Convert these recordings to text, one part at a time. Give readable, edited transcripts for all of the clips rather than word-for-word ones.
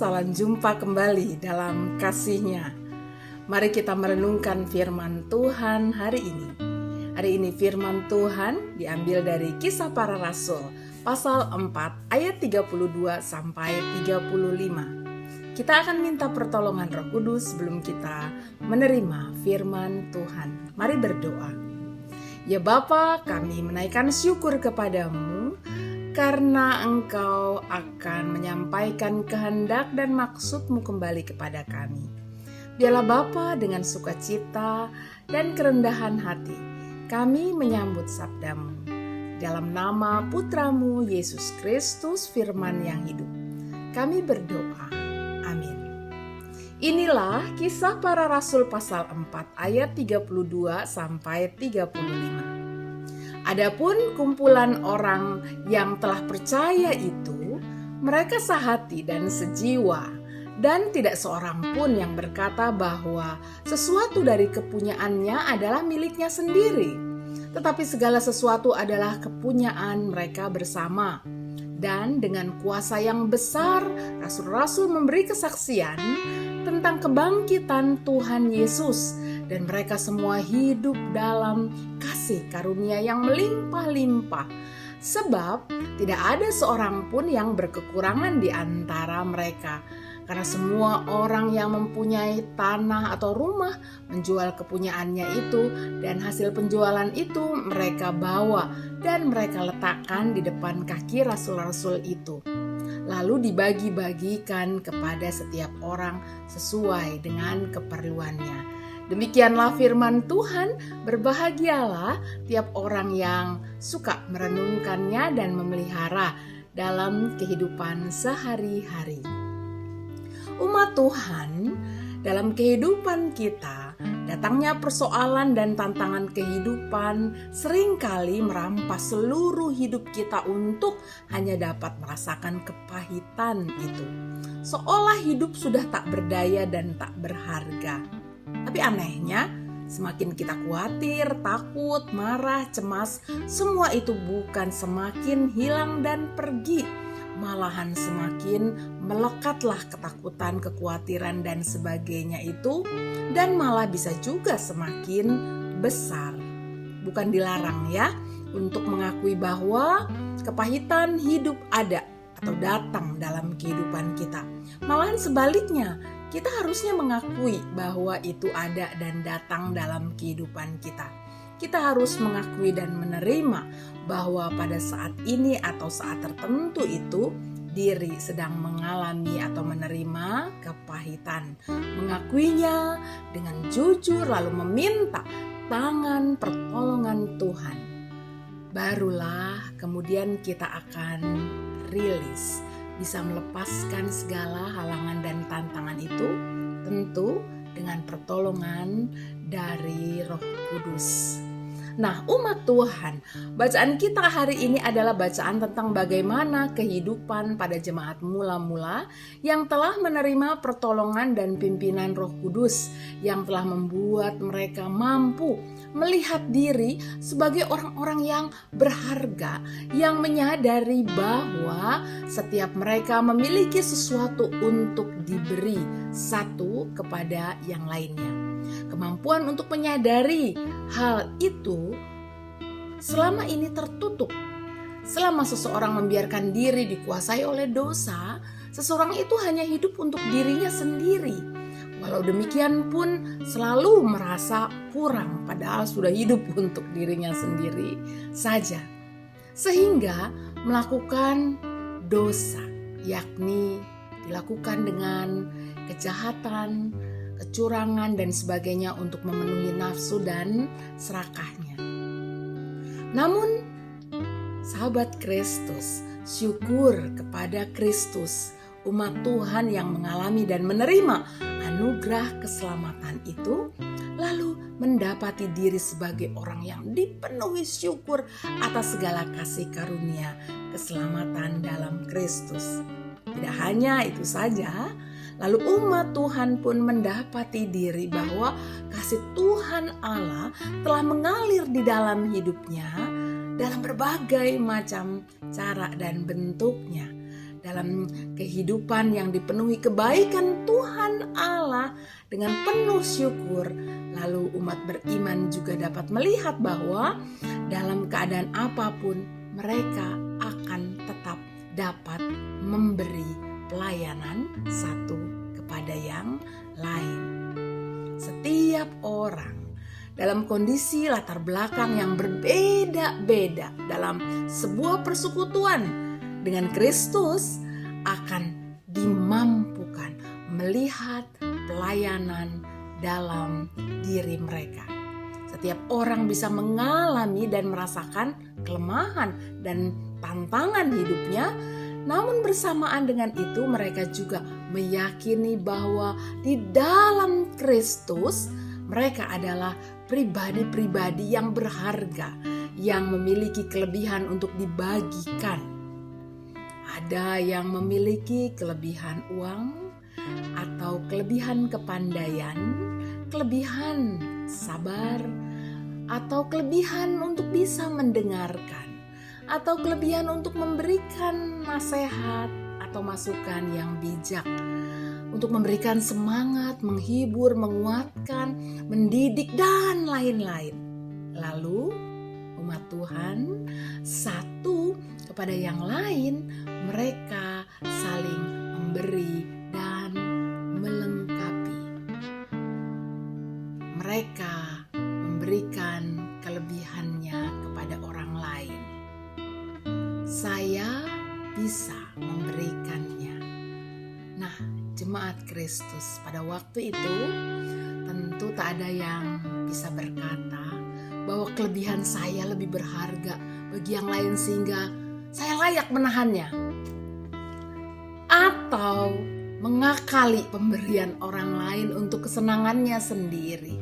salam jumpa kembali dalam kasih-Nya. Mari kita merenungkan firman Tuhan hari ini. Hari ini firman Tuhan diambil dari Kisah Para Rasul, pasal 4 ayat 32 sampai 35. Kita akan minta pertolongan Roh Kudus sebelum kita menerima firman Tuhan. Mari berdoa. Ya Bapa, kami menaikkan syukur kepadamu karena Engkau akan menyampaikan kehendak dan maksud-Mu kembali kepada kami. Biarlah Bapa dengan sukacita dan kerendahan hati, kami menyambut sabda-Mu. Dalam nama Putra-Mu, Yesus Kristus, firman yang hidup, kami berdoa. Amin. Inilah Kisah Para Rasul pasal 4 ayat 32 sampai 35. Adapun kumpulan orang yang telah percaya itu, mereka sehati dan sejiwa, dan tidak seorang pun yang berkata bahwa sesuatu dari kepunyaannya adalah miliknya sendiri, tetapi segala sesuatu adalah kepunyaan mereka bersama. Dan dengan kuasa yang besar, rasul-rasul memberi kesaksian tentang kebangkitan Tuhan Yesus, dan mereka semua hidup dalam kasih karunia yang melimpah-limpah. Sebab tidak ada seorang pun yang berkekurangan di antara mereka, karena semua orang yang mempunyai tanah atau rumah menjual kepunyaannya itu, dan hasil penjualan itu mereka bawa dan mereka letakkan di depan kaki rasul-rasul itu. Lalu dibagi-bagikan kepada setiap orang sesuai dengan keperluannya. Demikianlah firman Tuhan, berbahagialah tiap orang yang suka merenungkannya dan memelihara dalam kehidupan sehari-hari. Umat Tuhan, dalam kehidupan kita, datangnya persoalan dan tantangan kehidupan seringkali merampas seluruh hidup kita untuk hanya dapat merasakan kepahitan itu. Seolah hidup sudah tak berdaya dan tak berharga. Tapi anehnya, semakin kita khawatir, takut, marah, cemas, semua itu bukan semakin hilang dan pergi. Malahan semakin melekatlah ketakutan, kekhawatiran dan sebagainya itu, dan malah bisa juga semakin besar. Bukan dilarang ya untuk mengakui bahwa kepahitan hidup ada atau datang dalam kehidupan kita. Malahan sebaliknya, kita harusnya mengakui bahwa itu ada dan datang dalam kehidupan kita. Kita harus mengakui dan menerima bahwa pada saat ini atau saat tertentu itu diri sedang mengalami atau menerima kepahitan. Mengakuinya dengan jujur lalu meminta tangan pertolongan Tuhan. Barulah kemudian kita akan rilis, bisa melepaskan segala halangan dan tantangan itu, tentu dengan pertolongan dari Roh Kudus. Nah, umat Tuhan, bacaan kita hari ini adalah bacaan tentang bagaimana kehidupan pada jemaat mula-mula yang telah menerima pertolongan dan pimpinan Roh Kudus yang telah membuat mereka mampu melihat diri sebagai orang-orang yang berharga, yang menyadari bahwa setiap mereka memiliki sesuatu untuk diberi satu kepada yang lainnya. Kemampuan untuk menyadari hal itu selama ini tertutup. Selama seseorang membiarkan diri dikuasai oleh dosa, seseorang itu hanya hidup untuk dirinya sendiri. Walau demikian pun selalu merasa kurang, padahal sudah hidup untuk dirinya sendiri saja. Sehingga melakukan dosa, yakni dilakukan dengan kejahatan, kecurangan dan sebagainya untuk memenuhi nafsu dan serakahnya. Namun, sahabat Kristus, syukur kepada Kristus, umat Tuhan yang mengalami dan menerima anugerah keselamatan itu, lalu mendapati diri sebagai orang yang dipenuhi syukur atas segala kasih karunia keselamatan dalam Kristus. Tidak hanya itu saja, lalu umat Tuhan pun mendapati diri bahwa kasih Tuhan Allah telah mengalir di dalam hidupnya dalam berbagai macam cara dan bentuknya. dalam kehidupan yang dipenuhi kebaikan Tuhan Allah dengan penuh syukur, lalu umat beriman juga dapat melihat bahwa dalam keadaan apapun mereka akan tetap dapat memberi pelayanan satu kepada yang lain. Setiap orang dalam kondisi latar belakang yang berbeda-beda dalam sebuah persekutuan dengan Kristus akan dimampukan melihat pelayanan dalam diri mereka. Setiap orang bisa mengalami dan merasakan kelemahan dan tantangan hidupnya, namun bersamaan dengan itu mereka juga meyakini bahwa di dalam Kristus mereka adalah pribadi-pribadi yang berharga, yang memiliki kelebihan untuk dibagikan. Ada yang memiliki kelebihan uang atau kelebihan kepandaian, kelebihan sabar, atau kelebihan untuk bisa mendengarkan, atau kelebihan untuk memberikan nasihat atau masukan yang bijak, untuk memberikan semangat, menghibur, menguatkan, mendidik, dan lain-lain. Lalu umat Tuhan satu kepada yang lain, mereka saling memberi dan melengkapi. Mereka memberikan kelebihannya kepada orang lain. Saya bisa memberikannya. Nah, jemaat Kristus pada waktu itu tentu tak ada yang bisa berkata bahwa kelebihan saya lebih berharga bagi yang lain sehingga saya layak menahannya, atau mengakali pemberian orang lain untuk kesenangannya sendiri,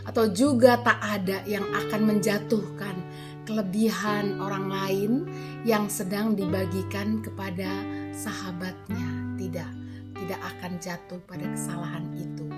atau juga tak ada yang akan menjatuhkan kelebihan orang lain yang sedang dibagikan kepada sahabatnya. Tidak akan jatuh pada kesalahan itu,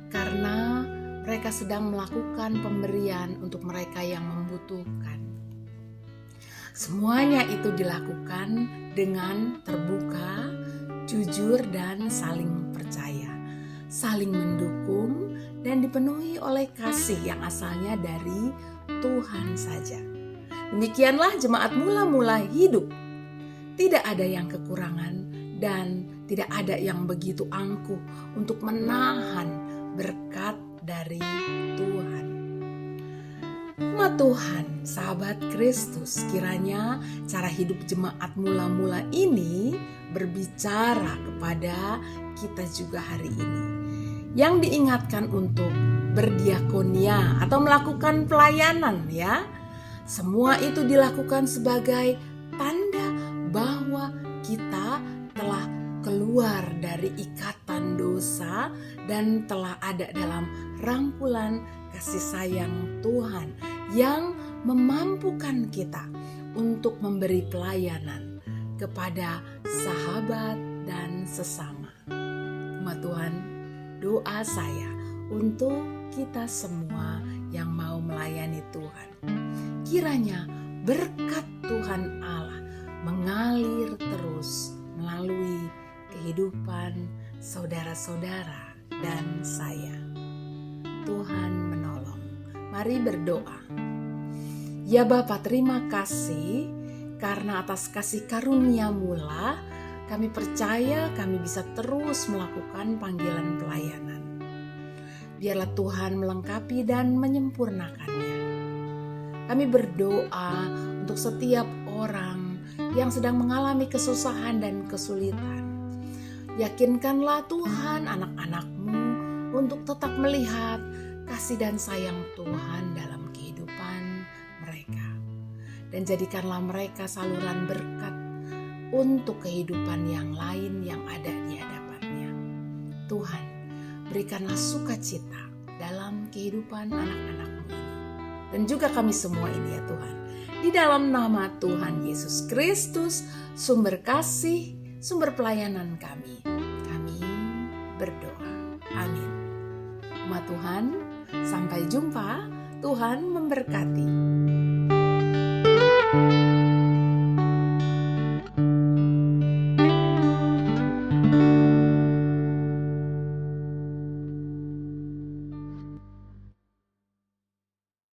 karena mereka sedang melakukan pemberian untuk mereka yang membutuhkan. Semuanya itu dilakukan dengan terbuka, jujur, dan saling percaya, saling mendukung, dan dipenuhi oleh kasih yang asalnya dari Tuhan saja. Demikianlah jemaat mula-mula hidup. Tidak ada yang kekurangan dan tidak ada yang begitu angkuh untuk menahan berkat dari Tuhan. Umat Tuhan, sahabat Kristus, kiranya cara hidup jemaat mula-mula ini berbicara kepada kita juga hari ini, yang diingatkan untuk berdiakonia atau melakukan pelayanan, ya. Semua itu dilakukan sebagai tanda bahwa kita telah keluar dari ikatan dosa dan telah ada dalam rangkulan kasih sayang Tuhan yang memampukan kita untuk memberi pelayanan kepada sahabat dan sesama. Umat Tuhan, doa saya untuk kita semua yang mau melayani Tuhan, kiranya berkat Tuhan Allah mengalir terus melalui kehidupan saudara-saudara dan saya. Tuhan menolong. Mari berdoa. Ya Bapa, terima kasih karena atas kasih karunia mula kami percaya kami bisa terus melakukan panggilan pelayanan. Biarlah Tuhan melengkapi dan menyempurnakannya. Kami berdoa untuk setiap orang yang sedang mengalami kesusahan dan kesulitan. Yakinkanlah Tuhan anak-anak-Mu untuk tetap melihat kasih dan sayang Tuhan dalam kehidupan mereka. Dan jadikanlah mereka saluran berkat untuk kehidupan yang lain yang ada di hadapannya. Tuhan, berikanlah sukacita dalam kehidupan anak-anak-Mu ini. Dan juga kami semua ini ya Tuhan. Di dalam nama Tuhan Yesus Kristus, sumber kasih, sumber pelayanan kami berdoa. Amin. Umat Tuhan, sampai jumpa. Tuhan memberkati.